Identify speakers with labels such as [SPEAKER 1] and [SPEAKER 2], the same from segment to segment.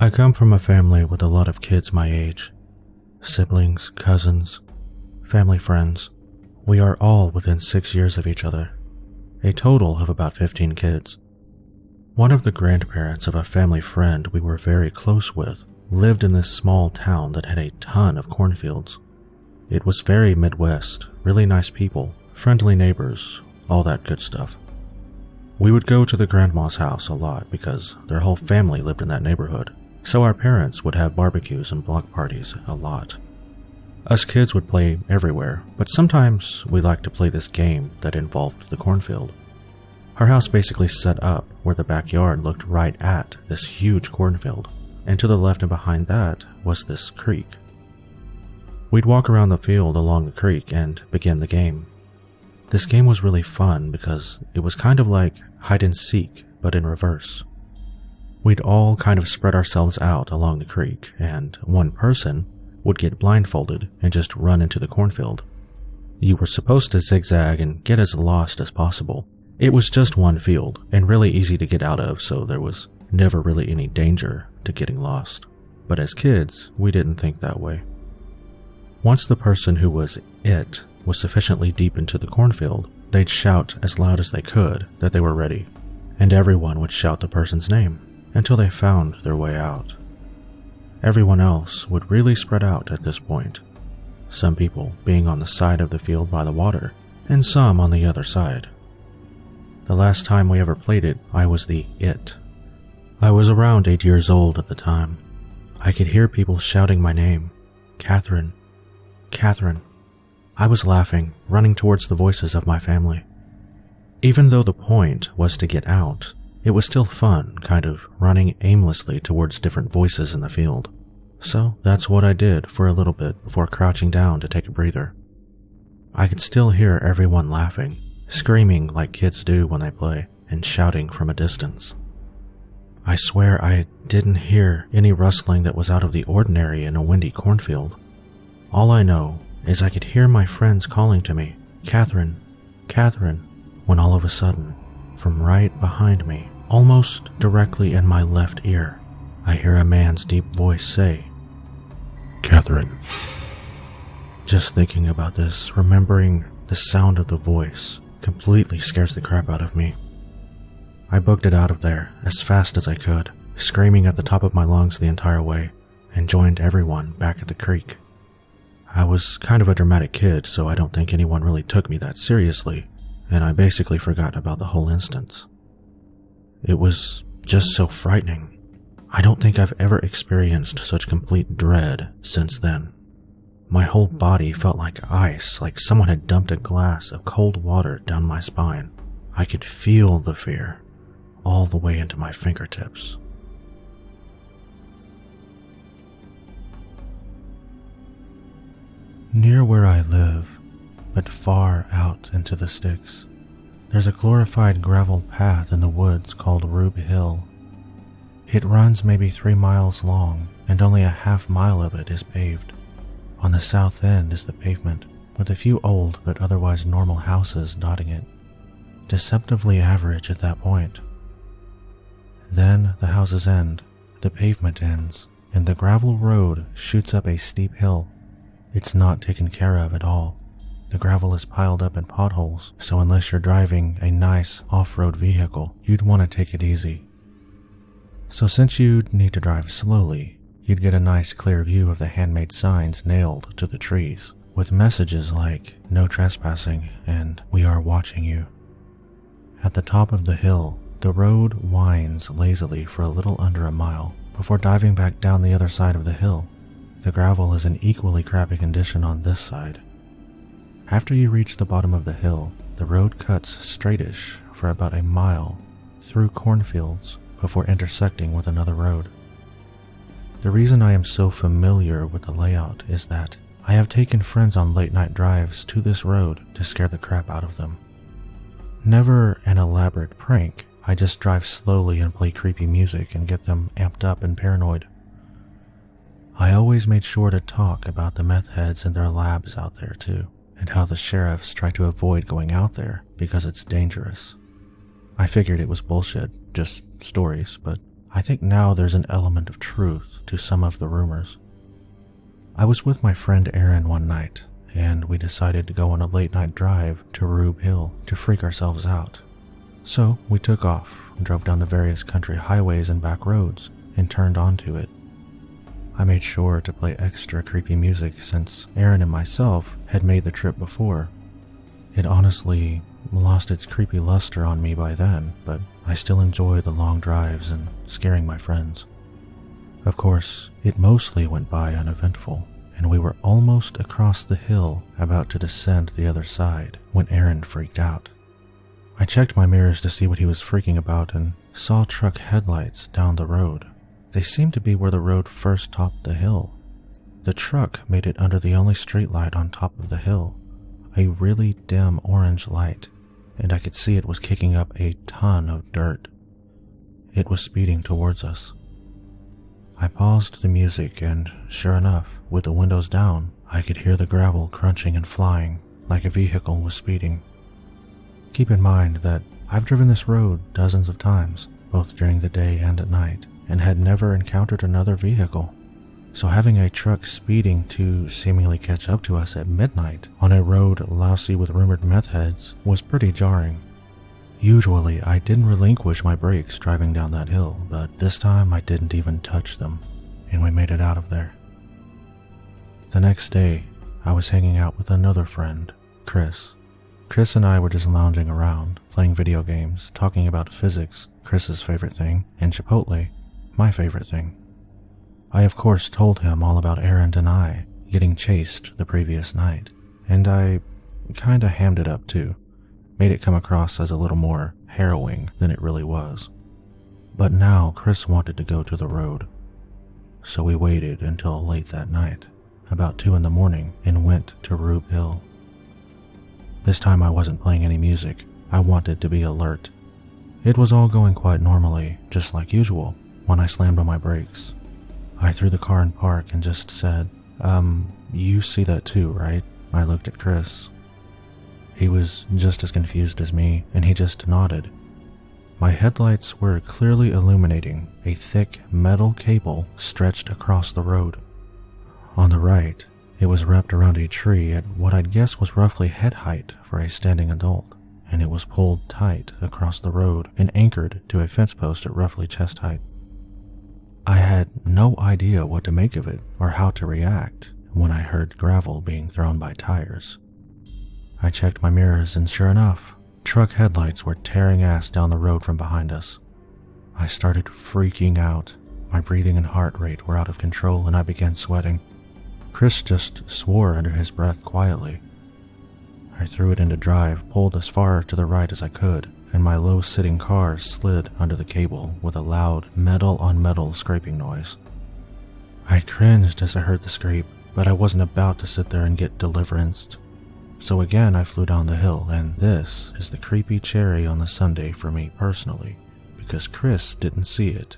[SPEAKER 1] I come from a family with a lot of kids my age. Siblings, cousins, family friends. We are all within 6 years of each other. A total of about 15 kids. One of the grandparents of a family friend we were very close with lived in this small town that had a ton of cornfields. It was very Midwest, really nice people, friendly neighbors, all that good stuff. We would go to the grandma's house a lot because their whole family lived in that neighborhood, so our parents would have barbecues and block parties a lot. Us kids would play everywhere, but sometimes we liked to play this game that involved the cornfield. Our house basically set up where the backyard looked right at this huge cornfield, and to the left and behind that was this creek. We'd walk around the field along the creek and begin the game. This game was really fun because it was kind of like hide and seek, but in reverse. We'd all kind of spread ourselves out along the creek, and one person would get blindfolded and just run into the cornfield. You were supposed to zigzag and get as lost as possible. It was just one field and really easy to get out of, so there was never really any danger to getting lost. But as kids, we didn't think that way. Once the person who was it was sufficiently deep into the cornfield, they'd shout as loud as they could that they were ready, and everyone would shout the person's name until they found their way out. Everyone else would really spread out at this point, some people being on the side of the field by the water, and some on the other side. The last time we ever played it, I was the it. I was around 8 years old at the time. I could hear people shouting my name, Catherine, Catherine. I was laughing, running towards the voices of my family. Even though the point was to get out, it was still fun, kind of running aimlessly towards different voices in the field. So that's what I did for a little bit before crouching down to take a breather. I could still hear everyone laughing, screaming like kids do when they play, and shouting from a distance. I swear I didn't hear any rustling that was out of the ordinary in a windy cornfield. All I know is I could hear my friends calling to me, Catherine, Catherine, when all of a sudden, from right behind me, almost directly in my left ear, I hear a man's deep voice say, Catherine. Just thinking about this, remembering the sound of the voice, completely scares the crap out of me. I booked it out of there as fast as I could, screaming at the top of my lungs the entire way, and joined everyone back at the creek. I was kind of a dramatic kid, so I don't think anyone really took me that seriously, and I basically forgot about the whole instance. It was just so frightening. I don't think I've ever experienced such complete dread since then. My whole body felt like ice, like someone had dumped a glass of cold water down my spine. I could feel the fear all the way into my fingertips. Near where I live, but far out into the sticks, there's a glorified gravel path in the woods called Rube Hill. It runs maybe 3 miles long, and only a half-mile of it is paved. On the south end is the pavement, with a few old but otherwise normal houses dotting it. Deceptively average at that point. Then the houses end, the pavement ends, and the gravel road shoots up a steep hill. It's not taken care of at all. The gravel is piled up in potholes, so unless you're driving a nice off-road vehicle, you'd want to take it easy. So since you'd need to drive slowly, you'd get a nice clear view of the handmade signs nailed to the trees, with messages like, no trespassing and we are watching you. At the top of the hill, the road winds lazily for a little under a mile before diving back down the other side of the hill. The gravel is in equally crappy condition on this side. After you reach the bottom of the hill, the road cuts straightish for about a mile through cornfields before intersecting with another road. The reason I am so familiar with the layout is that I have taken friends on late-night drives to this road to scare the crap out of them. Never an elaborate prank, I just drive slowly and play creepy music and get them amped up and paranoid. I always made sure to talk about the meth heads in their labs out there too, and how the sheriffs try to avoid going out there because it's dangerous. I figured it was bullshit, just stories, but I think now there's an element of truth to some of the rumors. I was with my friend Aaron one night, and we decided to go on a late-night drive to Rube Hill to freak ourselves out. So we took off, drove down the various country highways and back roads, and turned onto it. I made sure to play extra creepy music since Aaron and myself had made the trip before. It honestly lost its creepy luster on me by then, but I still enjoy the long drives and scaring my friends. Of course, it mostly went by uneventful, and we were almost across the hill about to descend the other side when Aaron freaked out. I checked my mirrors to see what he was freaking about and saw truck headlights down the road. They seemed to be where the road first topped the hill. The truck made it under the only streetlight on top of the hill, a really dim orange light, and I could see it was kicking up a ton of dirt. It was speeding towards us. I paused the music, and sure enough, with the windows down, I could hear the gravel crunching and flying like a vehicle was speeding. Keep in mind that I've driven this road dozens of times, both during the day and at night, and had never encountered another vehicle. So having a truck speeding to seemingly catch up to us at midnight on a road lousy with rumored meth heads was pretty jarring. Usually, I didn't relinquish my brakes driving down that hill, but this time I didn't even touch them, and we made it out of there. The next day, I was hanging out with another friend, Chris. Chris and I were just lounging around, playing video games, talking about physics, Chris's favorite thing, and Chipotle, my favorite thing. I of course told him all about Aaron and I getting chased the previous night, and I kinda hammed it up too. Made it come across as a little more harrowing than it really was. But now Chris wanted to go to the road. So we waited until late that night, about 2 a.m, and went to Rube Hill. This time I wasn't playing any music. I wanted to be alert. It was all going quite normally, just like usual, when I slammed on my brakes. I threw the car in park and just said, you see that too, right? I looked at Chris. He was just as confused as me, and he just nodded. My headlights were clearly illuminating a thick metal cable stretched across the road. On the right, it was wrapped around a tree at what I'd guess was roughly head height for a standing adult, and it was pulled tight across the road and anchored to a fence post at roughly chest height. I had no idea what to make of it or how to react when I heard gravel being thrown by tires. I checked my mirrors, and sure enough, truck headlights were tearing ass down the road from behind us. I started freaking out. My breathing and heart rate were out of control, and I began sweating. Chris just swore under his breath quietly. I threw it into drive, pulled as far to the right as I could, and my low-sitting car slid under the cable with a loud metal-on-metal scraping noise. I cringed as I heard the scrape, but I wasn't about to sit there and get deliveranced. So again I flew down the hill, and this is the creepy cherry on the sundae for me personally, because Chris didn't see it.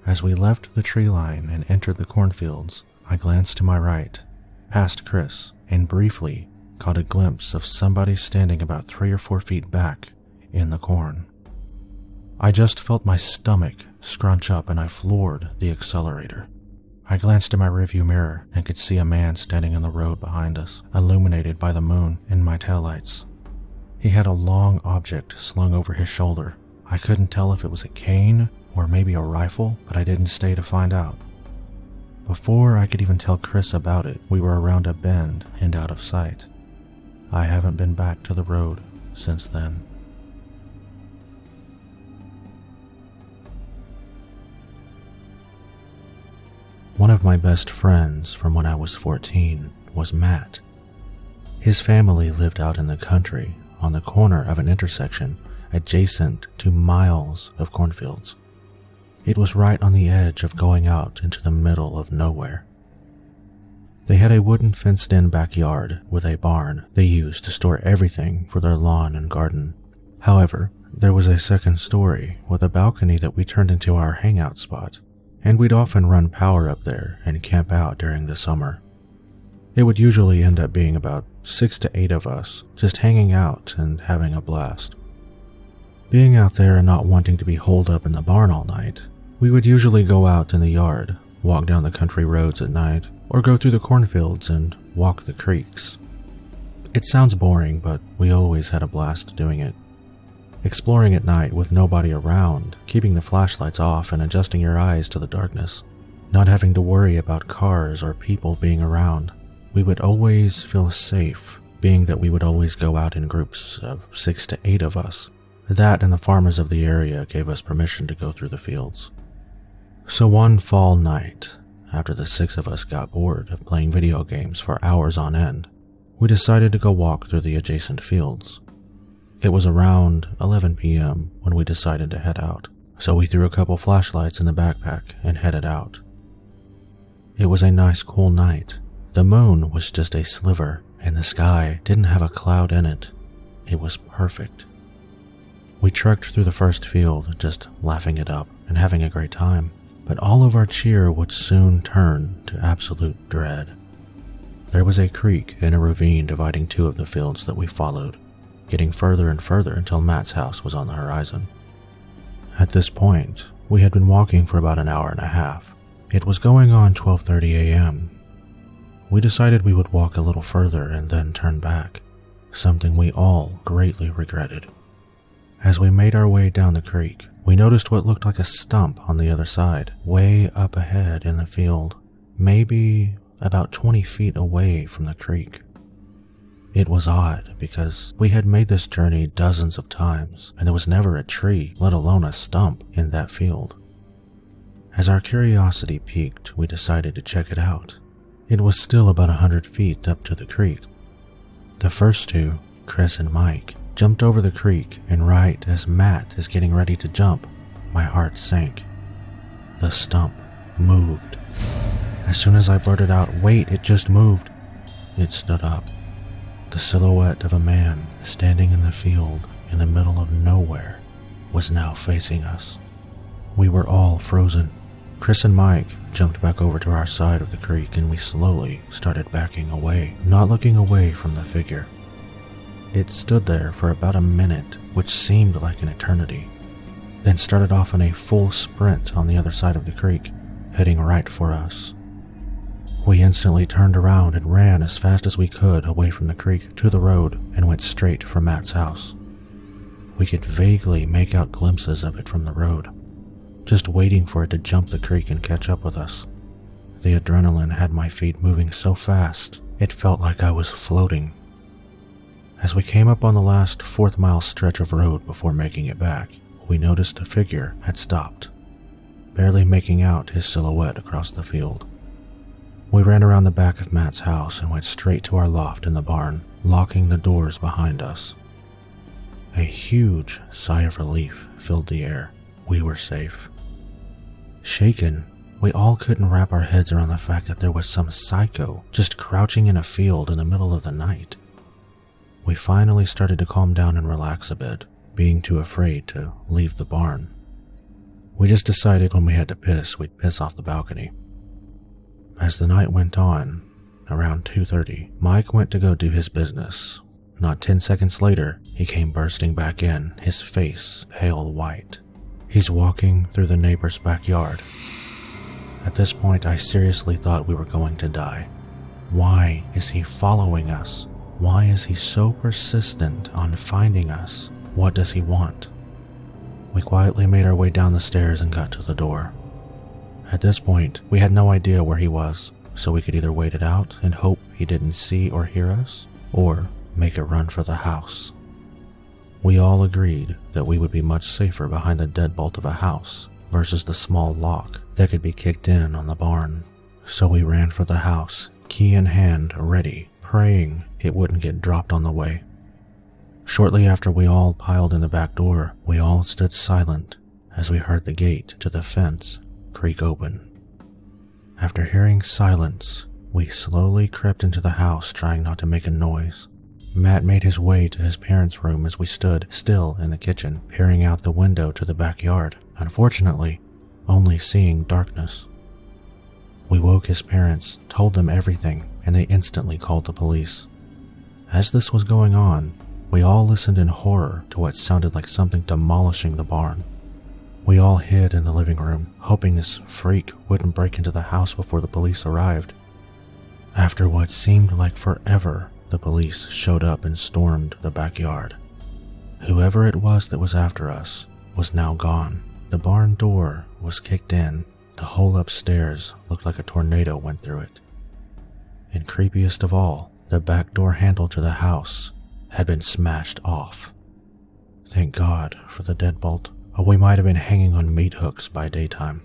[SPEAKER 1] As we left the tree line and entered the cornfields, I glanced to my right, past Chris, and briefly caught a glimpse of somebody standing about 3 or 4 feet back in the corn. I just felt my stomach scrunch up, and I floored the accelerator. I glanced in my rearview mirror and could see a man standing in the road behind us, illuminated by the moon and my taillights. He had a long object slung over his shoulder. I couldn't tell if it was a cane or maybe a rifle, but I didn't stay to find out. Before I could even tell Chris about it, we were around a bend and out of sight. I haven't been back to the road since then. One of my best friends from when I was 14 was Matt. His family lived out in the country on the corner of an intersection adjacent to miles of cornfields. It was right on the edge of going out into the middle of nowhere. They had a wooden fenced-in backyard with a barn they used to store everything for their lawn and garden. However, there was a second story with a balcony that we turned into our hangout spot, and we'd often run power up there and camp out during the summer. It would usually end up being about 6 to 8 of us, just hanging out and having a blast. Being out there and not wanting to be holed up in the barn all night, We would usually go out in the yard, walk down the country roads at night, or go through the cornfields and walk the creeks. It sounds boring, but we always had a blast doing it. Exploring at night with nobody around, keeping the flashlights off and adjusting your eyes to the darkness, not having to worry about cars or people being around. We would always feel safe, being that we would always go out in groups of 6 to 8 of us. That and the farmers of the area gave us permission to go through the fields. So one fall night, after the 6 of us got bored of playing video games for hours on end, we decided to go walk through the adjacent fields. It was around 11 p.m. when we decided to head out, so we threw a couple flashlights in the backpack and headed out. It was a nice cool night. The moon was just a sliver, and the sky didn't have a cloud in it. It was perfect. We trekked through the first field, just laughing it up and having a great time, but all of our cheer would soon turn to absolute dread. There was a creek and a ravine dividing 2 of the fields that we followed, getting further and further until Matt's house was on the horizon. At this point, we had been walking for about an hour and a half. It was going on 12:30 a.m. We decided we would walk a little further and then turn back, something we all greatly regretted. As we made our way down the creek, we noticed what looked like a stump on the other side, way up ahead in the field, maybe about 20 feet away from the creek. It was odd because we had made this journey dozens of times and there was never a tree, let alone a stump, in that field. As our curiosity piqued, we decided to check it out. It was still about 100 feet up to the creek. The first 2, Chris and Mike, jumped over the creek, and right as Matt is getting ready to jump, my heart sank. The stump moved. As soon as I blurted out, "Wait, it just moved," it stood up. The silhouette of a man standing in the field in the middle of nowhere was now facing us. We were all frozen. Chris and Mike jumped back over to our side of the creek, and we slowly started backing away, not looking away from the figure. It stood there for about a minute, which seemed like an eternity, then started off in a full sprint on the other side of the creek, heading right for us. We instantly turned around and ran as fast as we could away from the creek to the road and went straight for Matt's house. We could vaguely make out glimpses of it from the road, just waiting for it to jump the creek and catch up with us. The adrenaline had my feet moving so fast, it felt like I was floating. As we came up on the last 4th mile stretch of road before making it back, we noticed the figure had stopped, barely making out his silhouette across the field. We ran around the back of Matt's house and went straight to our loft in the barn, locking the doors behind us. A huge sigh of relief filled the air. We were safe. Shaken, we all couldn't wrap our heads around the fact that there was some psycho just crouching in a field in the middle of the night. We finally started to calm down and relax a bit, being too afraid to leave the barn. We just decided when we had to piss, we'd piss off the balcony. As the night went on, around 2:30, Mike went to go do his business. Not 10 seconds later, he came bursting back in, his face pale white. He's walking through the neighbor's backyard. At this point, I seriously thought we were going to die. Why is he following us? Why is he so persistent on finding us? What does he want? We quietly made our way down the stairs and got to the door. At this point, we had no idea where he was, so we could either wait it out and hope he didn't see or hear us, or make a run for the house. We all agreed that we would be much safer behind the deadbolt of a house versus the small lock that could be kicked in on the barn. So we ran for the house, key in hand, ready, praying it wouldn't get dropped on the way. Shortly after we all piled in the back door, we all stood silent as we heard the gate to the fence creak open. After hearing silence, we slowly crept into the house, trying not to make a noise. Matt made his way to his parents' room as we stood still in the kitchen, peering out the window to the backyard, unfortunately, only seeing darkness. We woke his parents, told them everything, and they instantly called the police. As this was going on, we all listened in horror to what sounded like something demolishing the barn. We all hid in the living room, hoping this freak wouldn't break into the house before the police arrived. After what seemed like forever, the police showed up and stormed the backyard. Whoever it was that was after us was now gone. The barn door was kicked in. The hole upstairs looked like a tornado went through it. And creepiest of all, the back door handle to the house had been smashed off. Thank God for the deadbolt, or we might have been hanging on meat hooks by daytime.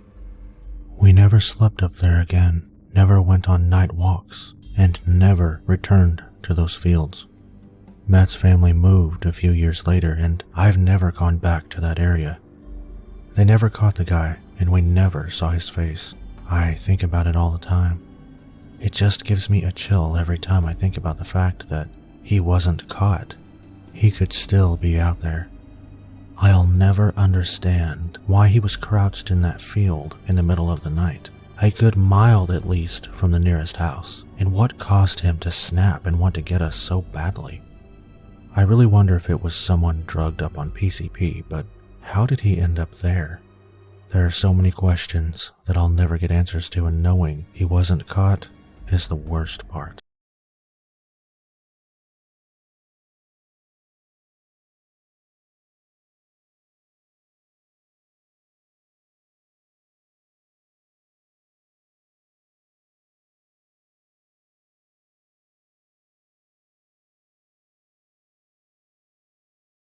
[SPEAKER 1] We never slept up there again, never went on night walks, and never returned to those fields. Matt's family moved a few years later, and I've never gone back to that area. They never caught the guy, and we never saw his face. I think about it all the time. It just gives me a chill every time I think about the fact that he wasn't caught. He could still be out there. I'll never understand why he was crouched in that field in the middle of the night, a good mile at least from the nearest house, and what caused him to snap and want to get us so badly. I really wonder if it was someone drugged up on PCP, but how did he end up there? There are so many questions that I'll never get answers to, and knowing he wasn't caught is the worst part.